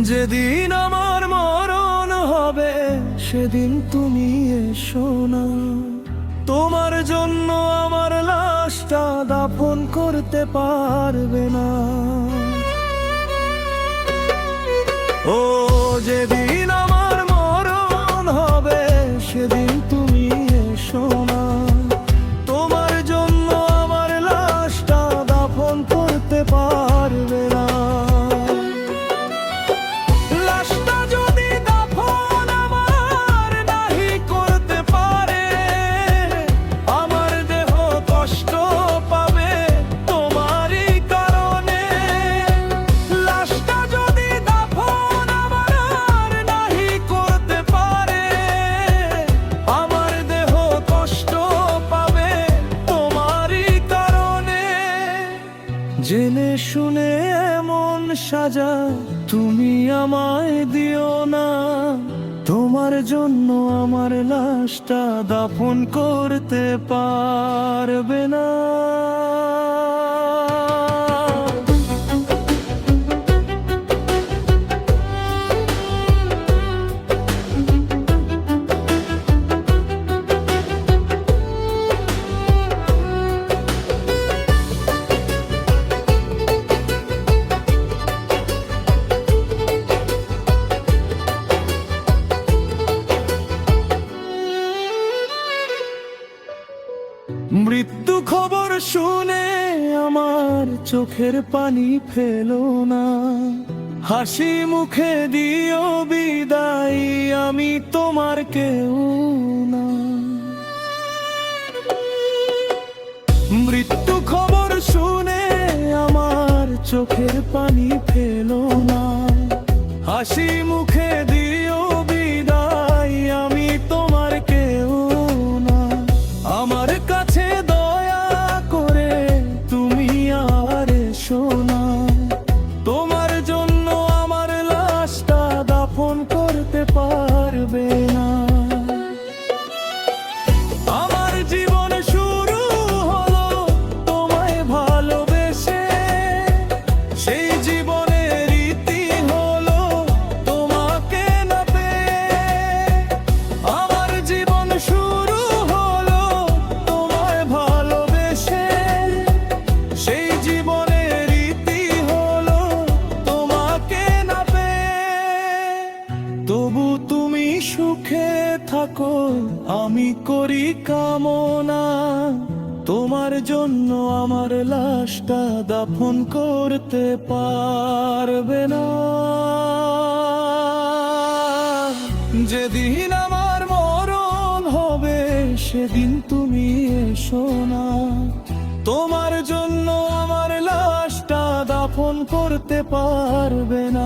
যেদিন আমার মরণ হবে সেদিন তুমি এসো না। তোমার জন্য আমার লাশটা দাফন করতে পারবে না। ও যেদিন আমার মরণ হবে সেদিন তুমি এসো না। তোমার জন্য আমার লাশটা দাফন করতে পারবে না। লাশটা যদি দাফন আমার নাহি করতে পারে, আমার দেহ কষ্ট পাবে তোমারই কারণে। লাশটা যদি দাফন আমার নাহি করতে পারে, আমার দেহ কষ্ট পাবে তোমারই কারণে। জেনে শুনে এমন সাজা তুমি আমায় দিও না। তোমার জন্য আমার লাশটা দাফন করতে পারবে না। মৃত্যু খবর শুনে আমার চোখের পানি ফেলো না। হাসি মুখে দিও বিদায়, আমি তোমার কেউ না। মৃত্যু খবর শুনে আমার চোখের পানি ফেলো না। হাসি মুখে দিও বিদায়, আমি তোমার কেউ না। আমার কাছে দয়া করে তুমি আর এসো না। তোমার জন্য আমার লাশটা দাফন করতে পারবে না। আমার জীবন শুরু হলো তোমায় ভালোবেসে, সেই জীবনের রীতি হলো তোমাকে না পেয়ে। আমার জীবন শুরু হলো তোমায় ভালোবেসে, সেই জীবনের রীতি হলো তোমাকে না পেয়ে। তবু তুমি সুখে থাকো আমি করি কামনা। তোমার জন্য আমার লাশটা দাফন করতে পারবে না। যেদিন আমার মরণ হবে সেদিন তুমি এসো না। তোমার জন্য আমার লাশটা দাফন করতে পারবে না।